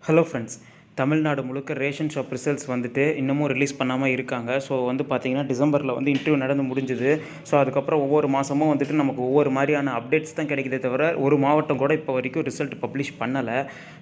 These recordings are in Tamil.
ஹலோ ஃப்ரெண்ட்ஸ், தமிழ்நாடு முழுக்க ரேஷன் ஷாப் ரிசல்ட்ஸ் வந்துட்டு இன்னமும் ரிலீஸ் பண்ணாமல் இருக்காங்க. ஸோ பார்த்தீங்கன்னா டிசம்பரில் இன்டர்வியூ நடந்து முடிஞ்சுது. ஸோ அதுக்கப்புறம் ஒவ்வொரு மாதமும் வந்துட்டு நமக்கு ஒவ்வொரு மாதிரியான அப்டேட்ஸ் தான் கிடைக்குதே தவிர ஒரு மாவட்டம் கூட இப்போ வரைக்கும் ரிசல்ட் பப்ளிஷ் பண்ணலை.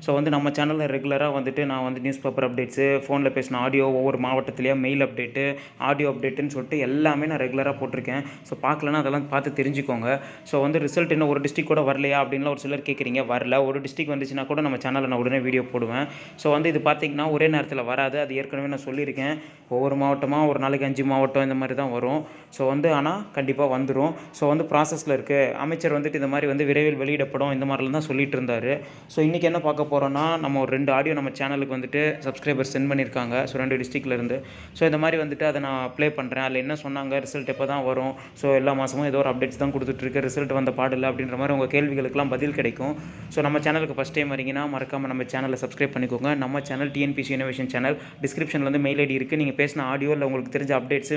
ஸோ நம்ம சேனலில் ரெகுலராக வந்துட்டு நான் நியூஸ் பேப்பர் அப்டேட்ஸு, ஃபோனில் பேசின ஆடியோ, ஒவ்வொரு மாவட்டத்துலேயே மெயில் அப்டேட்டு, ஆடியோ அப்டேட்டுன்னு சொல்லிட்டு எல்லாமே நான் ரெகுலராக போட்டிருக்கேன். ஸோ பார்க்கலன்னா அதெல்லாம் பார்த்து தெரிஞ்சுக்கோங்க. ஸோ ரிசல்ட் இன்னும் ஒரு டிஸ்ட்ரிக் கூட வரலையா அப்படின்லாம் ஒரு சிலர் கேட்குறீங்க. வரல. ஒரு டிஸ்ட்ரிக் வந்துச்சுன்னா கூட நம்ம சேனலில் நான் உடனே வீடியோ போடுவேன். ஸோ இது பார்த்திங்கன்னா ஒரே நேரத்தில் வராது. அது ஏற்கனவே நான் சொல்லியிருக்கேன். ஒவ்வொரு மாவட்டமாக ஒரு நாளைக்கு 5 மாவட்டம் இந்த மாதிரி தான் வரும். ஸோ ஆனால் கண்டிப்பாக வந்துடும். ஸோ ப்ராசஸில் இருக்குது. அமைச்சர் வந்துட்டு இந்த மாதிரி விரைவில் வெளியிடப்படும் இந்த மாதிரிலாம் தான் சொல்லிட்டு இருந்தார். ஸோ இன்றைக்கி என்ன பார்க்க போகிறோன்னா, நம்ம ஒரு 2 ஆடியோ நம்ம சேனலுக்கு சப்ஸ்கிரைபர் சென்ட் பண்ணியிருக்காங்க. ஸோ 2 டிஸ்ட்ரிக்ட்லேருந்து. ஸோ இந்த மாதிரி அதை நான் ப்ளே பண்ணுறேன். அதில் என்ன சொன்னாங்க, ரிசல்ட் எப்போ தான் வரும், ஸோ எல்லா மாதமும் ஏதோ ஒரு அப்டேட்ஸ் தான் கொடுத்துட்ருக்கு, ரிசல்ட் வந்த பாடில்லை அப்படின்ற மாதிரி உங்கள் கேள்விகளுக்கெல்லாம் பதில் கிடைக்கும். ஸோ நம்ம சேனலுக்கு ஃபஸ்ட் டைம் வரீங்கன்னா மறக்காமல் நம்ம சேனலை சப்ஸ்கிரைப் பண்ணிக்கோங்க. நம்ம சேனல் டிஎன்பிசி இனோவேஷன் சேனல். டிஸ்கிரிப்ஷனில் மெயில் ஐடி இருக்குது. நீங்கள் பேசின ஆடியோ இல்லை உங்களுக்கு தெரிஞ்ச அப்டேட்ஸு,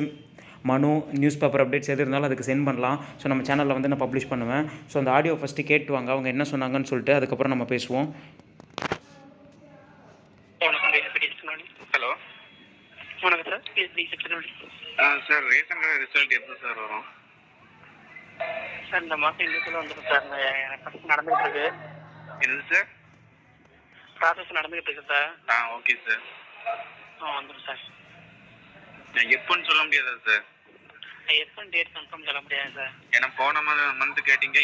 மனு, நியூஸ் பேப்பர் அப்டேட்ஸ் எது இருந்தாலும் அதுக்கு சென்ட் பண்ணலாம். ஸோ நம்ம சேனலில் நான் பப்ளிஷ் பண்ணுவேன். ஸோ அந்த ஆடியோ ஃபஸ்ட்டு கேட்டுவாங்க, அவங்க என்ன சொன்னாங்கன்னு சொல்லிட்டு. அதுக்கப்புறம் நம்ம பேசுவோம். ஹலோ, வணக்கம் sir. Sir ration card result எப்போ சார் வரும்? சார் இந்த மாதம் இன்னும் வந்துடும் சார். நடந்துகிட்டு இருக்கு. என்னது சார்? ப்ராசஸ் நடந்துகிட்டு இருக்கு சார். Okay sir. வந்துடும் சார். எப்போன்னு சொல்ல முடியாதா சார்? எப்போ டேட் கன்ஃபார்ம் சொல்ல முடியாது சார். ஏன்னா போன மந்த் கேட்டீங்க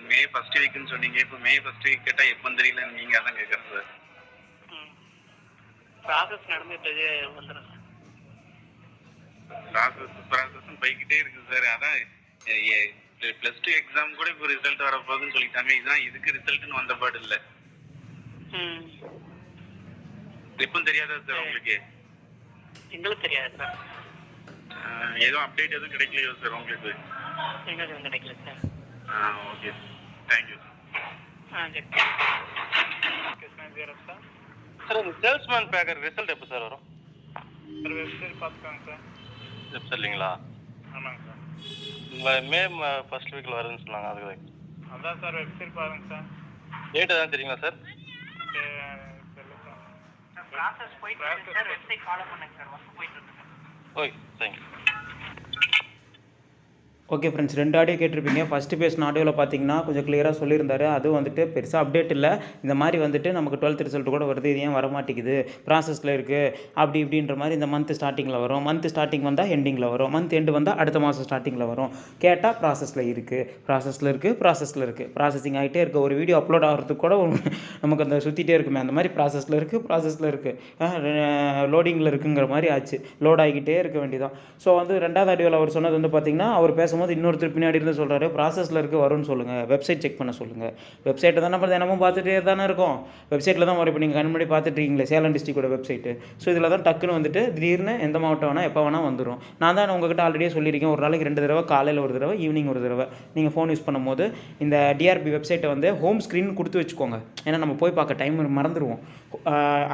மே ஃபர்ஸ்ட் வீக்னு சொன்னீங்க. இப்போ மே ஃபர்ஸ்ட் வீக் கேட்டால் எப்போ தெரியல, நீங்கள் அதான் கேட்குறேன் சார். ப்ராசஸ் நடந்துகிட்டு இருக்கு, வந்துடும் சார். ப்ராசஸ் போய்கிட்டே இருக்குது சார். அதான் +2 எக்ஸாம் கூட இப்போ ரிசல்ட் வரப்போகுதுன்னு சொல்லிட்டாங்க. இதுதான் இதுக்கு ரிசல்ட்னு வந்த பாடு இல்லை. எப்போ தெரியாதா சார் உங்களுக்கு? எங்களுக்கு தெரியாது சார். எதுவும் அப்டேட் எதுவும் கிடைக்கலையோ சார் உங்களுக்கு? எங்களுக்கு எதுவும் கிடைக்கல சார். ஓகே, தேங்க்யூ சரி. சார் இந்த சேல்ஸ்மேன் பேக்கர் ரிசல்ட் எப்போ சார் வரும்? சார் வெப்சைட் பார்த்துக்காங்க சார். வெப்சைட் இல்லைங்களா? ஆமாங்க சார். மே ஃபர்ஸ்ட் வீக்கில் வருதுன்னு சொன்னாங்க. அதுக்கு அதான் சார் வெப்சைட் பாருங்க சார். டேட் எதாவது தெரியுங்களா சார்? தெரியல சார். ப்ராசஸ் போயிட்டு இருக்கு சார். வெப்சைட் ஃபாலோ பண்ணுங்க சார். வந்து போயிட்டு இருக்கு sir. Okay, thank you. Okay friends, 2 audio கேட்டிருப்பீங்க. ஃபஸ்ட்டு பேசின ஆடியோவில் பார்த்தீங்கன்னா கொஞ்சம் கிளியராக சொல்லியிருந்தாரு. அதுவும் பெருசாக அப்டேட் இல்லை. இந்த மாதிரி நமக்கு 12th ரிசல்ட் கூட வருது, இது ஏன் வரமாட்டேங்குது, ப்ராசஸில் இருக்குது அப்படி இப்படின்ற மாதிரி. இந்த மந்த் ஸ்டார்டிங்கில் வரும், மந்த் ஸ்டார்டிங் வந்தால் எண்டிங்கில் வரும், மந்த் எண்டு வந்தால் அடுத்த மாதம் ஸ்டார்டிங்கில் வரும். கேட்டால் ப்ராசஸில் இருக்குது. ப்ராசஸிங் ஆகிட்டே இருக்குது. ஒரு வீடியோ அப்லோட் ஆகிறதுக்கு கூட நமக்கு அந்த சுற்றிட்டே இருக்குமே, அந்த மாதிரி ப்ராசஸில் இருக்குது, லோடிங்கில் இருக்குங்கிற மாதிரி ஆச்சு. லோட் ஆகிக்கிட்டே இருக்க வேண்டியதான். ஸோ 2வது ஆடியோவில் அவர் சொன்னது பார்த்தீங்கன்னா, அவர் பேசும்போது இன்னொருத்தர் பின்னாடி இருந்து சொல்கிறாரு, ப்ராசஸில் இருக்குது, வரும்னு சொல்லுங்கள், வெப்சைட் செக் பண்ண சொல்லுங்கள். வெப்சைட்டை தான் நம்ம தினமும் பார்த்துட்டே தானே இருக்கோம். வெப்சைட்டில் தான் வரும். இப்போ நீங்கள் கண் முன்னாடி பார்த்துட்டு இருக்கீங்களே சேலம் டிஸ்ட்ரிக்டோட வெப்சைட்டு. ஸோ இதில் தான் டக்குன்னு திடீர்னு எந்த மாவட்டம் வேணால் எப்போ வேணால் வந்துடும். நான் தான் உங்கள்கிட்ட ஆல்ரெடியே சொல்லியிருக்கேன், ஒரு நாளைக்கு 2 தடவை, காலையில் ஒரு தடவை, ஈவினிங் ஒரு தடவை நீங்கள் ஃபோன் யூஸ் பண்ணும்போது இந்த டிஆர்பி வெப்சைட்டை ஹோம் ஸ்க்ரீன் கொடுத்து வச்சுக்கோங்க. ஏன்னா நம்ம போய் பார்க்க டைம் மறந்துடுவோம்.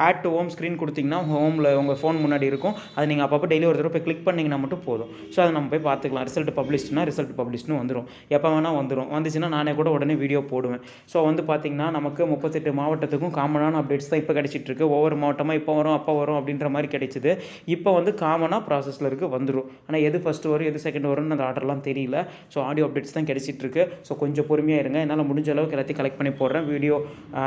ஆட் டு ஹோம் ஸ்க்ரீன் கொடுத்திங்கன்னா ஹோமில் உங்கள் ஃபோன் முன்னாடி இருக்கும். அது நீங்கள் அப்பப்போ டெய்லி ஒரு தடவை போய் கிளிக் பண்ணிங்கன்னா மட்டும் போதும். ஸோ அதை நம்ம போய் பார்த்துக்கலாம். ரிசல்ட் பப்ளிஷ்னு வந்துடும். எப்போ வேணால் வந்துச்சுன்னா நானே கூட உடனே வீடியோ போடுவேன். ஸோ பார்த்திங்கன்னா நமக்கு 38 மாவட்டத்துக்கும் காமனான அப்டேட்ஸ் தான் இப்போ கிடைச்சிட்ருக்கு. ஒவ்வொரு மாவட்டமாக இப்போ வரும் அப்போ வரும் அப்படின்ற மாதிரி கிடைச்சிது. இப்போ காமனாக ப்ராசஸில் இருக்குது, வந்துடும். ஆனால் எது ஃபஸ்ட்டு வரும் எது செகண்ட் வரும்னு அந்த ஆர்டர்லாம் தெரியல. ஸோ ஆடியோ அப்டேட்ஸ் தான் கிடைச்சிட்ருக்கு. ஸோ கொஞ்சம் பொறுமையாக இருங்க. என்னால் முடிஞ்ச அளவுக்கு எல்லாத்தையும் கலெக்ட் பண்ணி போடுறேன். வீடியோ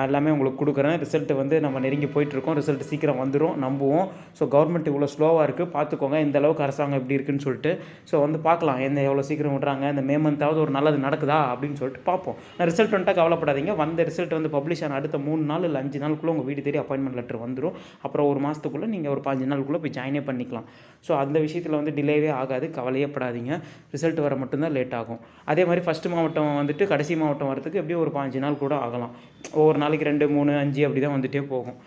எல்லாமே உங்களுக்கு கொடுக்குறேன். ரிசல்ட் நம்ம நெருங்கி போயிட்டுருக்கோம். ரிசல்ட் சீக்கிரம் வந்துடும் நம்புவோம். ஸோ கவர்மெண்ட் இவ்வளோ ஸ்லோவாக இருக்குது, பார்த்துக்கோங்க இந்த அளவுக்கு அரசாங்கம் எப்படி இருக்குன்னு சொல்லிட்டு. ஸோ பார்க்கலாம் எவ்வளோ சீக்கிரம் விட்றாங்க. இந்த மே மந்தாவது ஒரு நல்லது நடக்குதா அப்படின்னு சொல்லிட்டு பார்ப்போம். ரிசல்ட் வந்துட்டால் கவலைப்படாதீங்க. ரிசல்ட் பப்ளிஷ் ஆன அடுத்த 3 நாள் இல்லை 5 நாளுக்குள்ளே உங்கள் வீடு தேடி அப்பாயின்மெண்ட் லெட்டர் வந்துடும். அப்புறம் ஒரு மாதத்துக்குள்ளே நீங்கள் ஒரு 5 நாளுக்குள்ளே போய் ஜாயினே பண்ணிக்கலாம். ஸோ அந்த விஷயத்தில் டிலேவே ஆகாது, கவலையப்படாதீங்க. ரிசல்ட் வர மட்டும்தான் லேட் ஆகும். அதே மாதிரி ஃபஸ்ட்டு மாவட்டம் கடைசி மாவட்டம் வரதுக்கு எப்படியும் ஒரு 5 நாள் கூட ஆகலாம். ஒவ்வொரு நாளைக்கு 2, 3, 5 அப்படி தான் வந்துகிட்டே போகும்.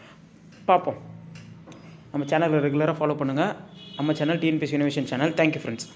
பார்ப்போம். நம்ம சேனலை ரெகுலராக ஃபாலோ பண்ணுங்கள். நம்ம channel TNPC innovation channel. Thank you friends.